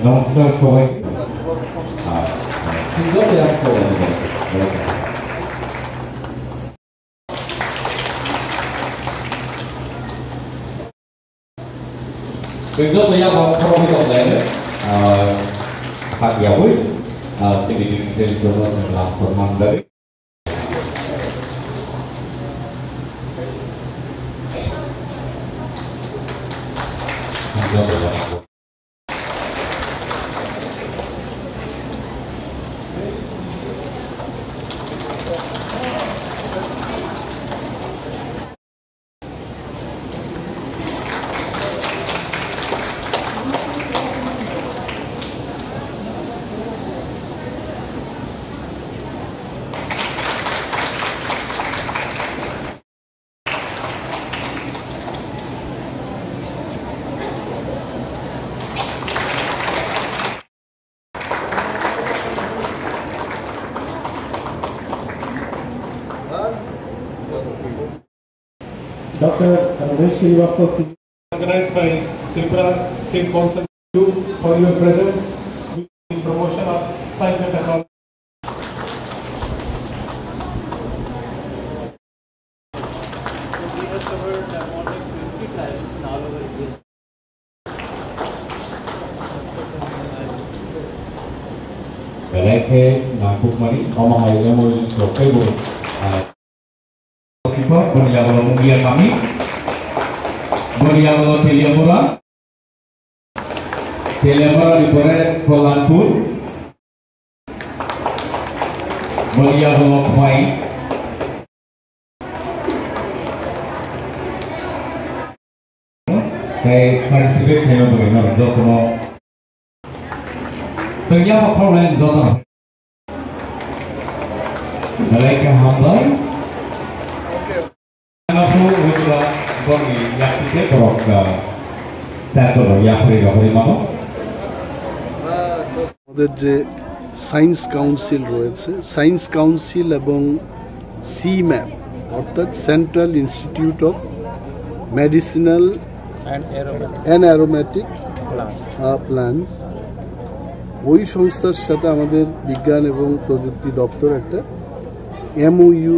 নমস্কার সবাই। Berikut yang profit online Pak Yawi tinggi dari Jawa Tengah Forman dari Dr. Ramesh Srivastava, organized by Tripura State Council, for your presence in promotion of science and technology. Beleke Nangkukmari, Omahai Lemol Sokebo, Beriago Mugia kami, Beriago Teliamura di Pore Kolanpur, Beriago Kwai, kayak partisipasi dengan bagaimana jokono, ternyata problem jokono, Beleke Hambai. আমাদের যে science council রয়েছে, science council এবং সিম্যাপ অর্থাৎ central institute of medicinal and aromatic plants, ওই সংস্থার সাথে আমাদের বিজ্ঞান এবং প্রযুক্তি দপ্তর একটা MOU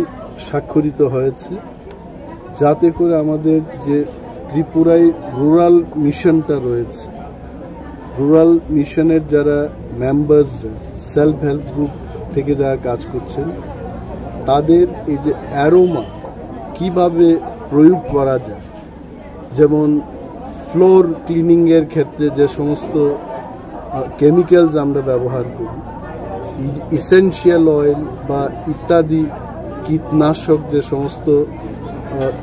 স্বাক্ষরিত হয়েছে, যাতে করে আমাদের যে ত্রিপুরায় রুরাল মিশনটা রয়েছে, রুরাল মিশনের যারা মেম্বার্স, সেলফ হেল্প গ্রুপ থেকে যারা কাজ করছেন, তাদের এই যে অ্যারোমা কিভাবে প্রয়োগ করা যায়, যেমন ফ্লোর ক্লিনিংয়ের ক্ষেত্রে যে সমস্ত কেমিক্যালস আমরা ব্যবহার করি, ইসেনশিয়াল অয়েল বা ইত্যাদি কীটনাশক যে সমস্ত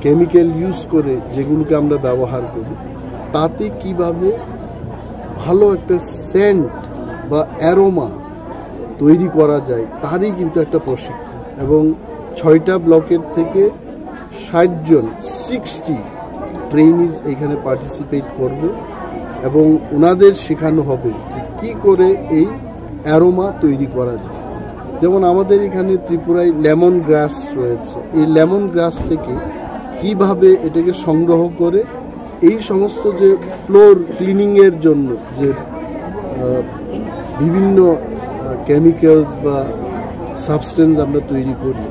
কেমিক্যাল ইউজ করে যেগুলোকে আমরা ব্যবহার করি, তাতে কিভাবে ভালো একটা সেন্ট বা অ্যারোমা তৈরি করা যায়, তারই কিন্তু একটা প্রশিক্ষণ। এবং 6টা ব্লকের থেকে 60 জন 60 ট্রেনিজ এখানে পার্টিসিপেট করবে এবং ওনাদের শেখানো হবে যে কী করে এই অ্যারোমা তৈরি করা যায়। যেমন আমাদের এখানে ত্রিপুরায় লেমন গ্রাস রয়েছে, এই লেমন গ্রাস থেকে কিভাবে এটাকে সংগ্রহ করে এই সমস্ত যে ফ্লোর ক্লিনিংয়ের জন্য যে বিভিন্ন কেমিক্যালস বা সাবস্টেন্স আমরা তৈরি করি,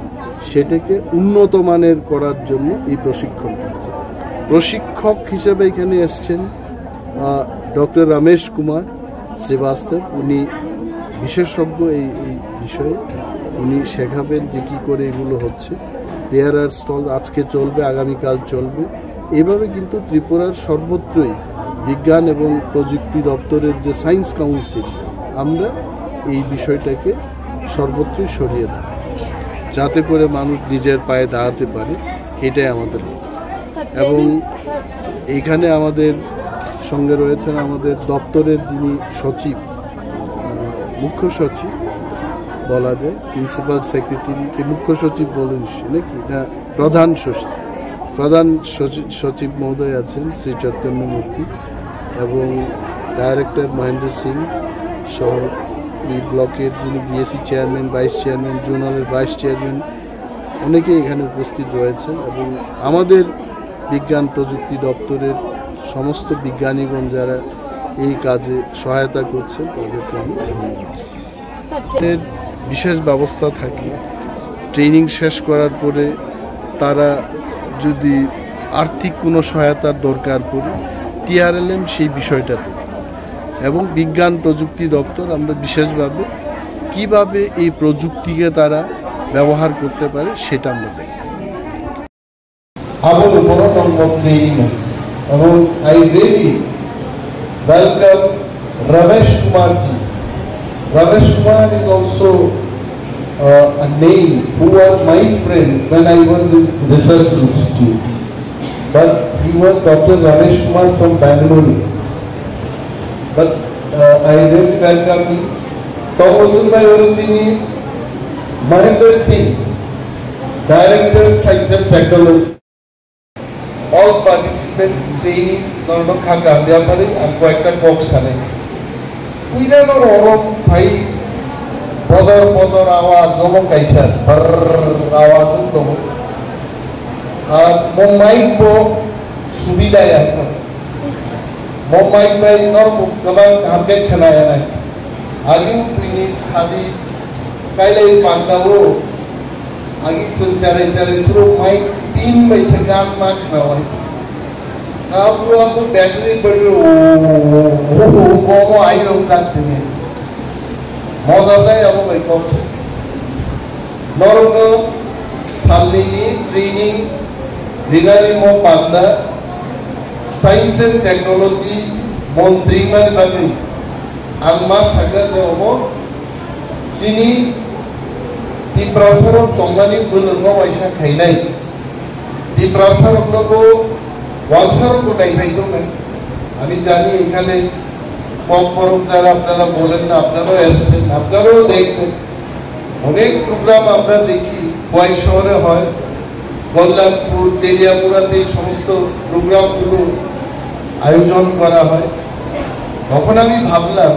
সেটাকে উন্নত মানের করার জন্য এই প্রশিক্ষণ হচ্ছে। প্রশিক্ষক হিসেবে এখানে এসছেন ডক্টর রমেশ কুমার শ্রীবাস্তব, উনি বিশেষজ্ঞ এই বিষয়ে, উনি শেখাবেন যে কী করে এগুলো হচ্ছে। দেয়ার স্টল আজকে চলবে, আগামীকাল চলবে। এভাবে কিন্তু ত্রিপুরার সর্বত্রই বিজ্ঞান এবং প্রযুক্তি দপ্তরের যে সায়েন্স কাউন্সিল, আমরা এই বিষয়টাকে সর্বত্রই সরিয়ে দেয়, যাতে করে মানুষ নিজের পায়ে দাঁড়াতে পারে, এটাই আমাদের লক্ষ্য। এবং এইখানে আমাদের সঙ্গে রয়েছেন আমাদের দপ্তরের যিনি সচিব, মুখ্য সচিব বলা যায়, প্রিন্সিপাল সেক্রেটারিকে মুখ্য সচিব বলেন নাকি, না প্রধান সচিব মহোদয় আছেন শ্রী চৈতন্যমূর্তি, এবং ডাইরেক্টর মহেন্দ্র সিং সহ এই ব্লকের যিনি BSc চেয়ারম্যান, ভাইস চেয়ারম্যান, জোনালের ভাইস চেয়ারম্যান, অনেকেই এখানে উপস্থিত রয়েছেন এবং আমাদের বিজ্ঞান প্রযুক্তি দপ্তরের সমস্ত বিজ্ঞানীগণ যারা এই কাজে সহায়তা করছেন তাদেরকে আমি ধন্যবাদ। বিশেষ ব্যবস্থা থাকে, ট্রেনিং শেষ করার পরে তারা যদি আর্থিক কোনো সহায়তার দরকার পড়ে TRLM সেই বিষয়টাতে এবং বিজ্ঞান প্রযুক্তি দপ্তর আমরা বিশেষভাবে কিভাবে এই প্রযুক্তিকে তারা ব্যবহার করতে পারে সেটা আমরা দেখি। আমার উপরও নম্বর ট্রেনিং এবং I really welcome Ramesh Kumar G. Ramesh Kumar is also a name who was my friend when I was in research institute. But he was Dr. Ramesh Kumar from Bangalore. But I really welcome him. Thomason Bhai Orojini, Mahendra Singh, Director Science and Technology. All participants, trainees, Norma Khaka, Vyapari, and Kwaita Koksane. উইরানোর অরব ভাই পদর পদর আওয়াজ জমক আইসার আওয়াজ দম আর মুম্বাইক বো সুবিধায় এখন মুম্বাইক ভাই নর গোবাং আপডেট খানায় নাই আগিও তিনি সাদি কাইলাই পান্দাও আগি চারে চারে থ্রো মাই 3 বাইসা গান মাছ নাওয়াই aku battery baru mau air ungkat ini mau saya aku baik kos normal salini training dinari mau panda science and technology montri man bagi almas agar saya mau sini di prasarok tongani belum mau aisha kainai di prasarok logo ওয়ালসার কোটাই ভাইতো না আমি জানি এখানে কম পরম যারা আপনারা বলেন না আপনারাও এসছেন আপনারাও দেখবেন অনেক প্রোগ্রাম আমরা দেখি কয়েক শহরে হয় কল্যাণপুর তেলিয়াপুরাতে এই সমস্ত প্রোগ্রামগুলো আয়োজন করা হয় তখন আমি ভাবলাম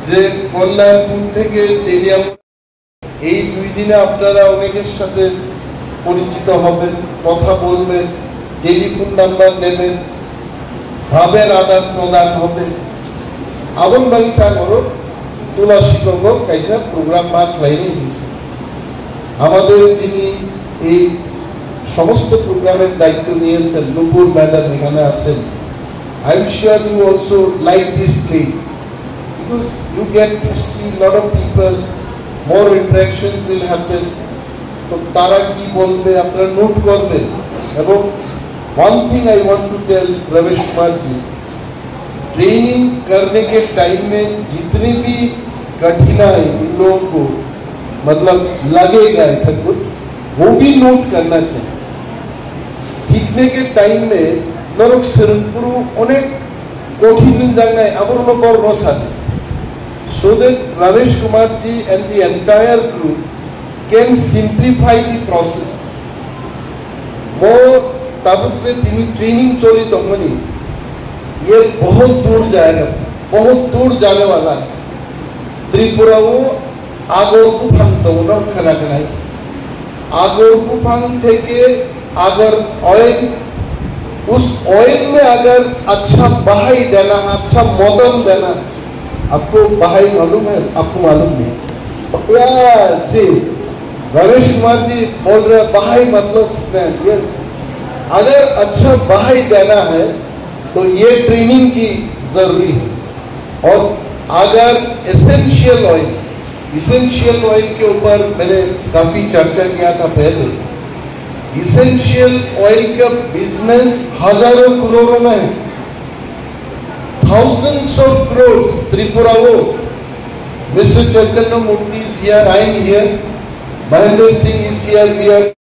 যে কল্যাণপুর থেকে তেলিয়াপুর এই 2 দিনে আপনারা অনেকের সাথে পরিচিত হবেন কথা বলবেন টেলিফোন নাম্বার নেবেন ভাবের আদান প্রদান হবে আবন বাগিচা করো তুলা শিক্ষক কাইসা প্রোগ্রাম মাত লাইনে দিয়েছে আমাদের যিনি এই সমস্ত প্রোগ্রামের দায়িত্ব নিয়েছেন নুপুর ম্যাডাম এখানে আছেন I am sure you also like this place because you get to see lot of people more interaction will happen তো তারা কি বলবে আপনারা নোট করবেন এবং one thing I want to tell Ramesh Kumar ji, training करने के time में जितनी भी कठिनाई इन लोगों को मतलब लगेगा ऐसा कुछ वो भी नोट करना चाहिए सीखने के टाइम में नरक सिरपुरु अनेक कठिन জায়গায় আবার বড় রসাতে so that Ramesh Kumar ji and the entire group can simplify the process more तब से तीन ट्रेनिंग चोरी तो मनी ये बहुत दूर जाएगा बहुत दूर जाने वाला है त्रिपुरा वो आगोर कुफान तो उन्हों खना खनाई आगोर कुफान थे के अगर ऑयल उस ऑयल में अगर अच्छा बहाई देना अच्छा मॉडल देना आपको बहाई मालूम है आपको मालूम नहीं से रमेश कुमार जी बोल रहे बहाई मतलब स्टैंड यस अगर अच्छा बहाई देना है तो ये ट्रेनिंग की जरूरी है और अगर एसेंशियल ऑयल के ऊपर मैंने काफी चर्चा किया था पहले एसेंशियल ऑयल का बिजनेस हजारों करोड़ों में है thousands of crores Tripura wo Mr. Chaitanya Murthy is here I am here Mahendra Singh is here we are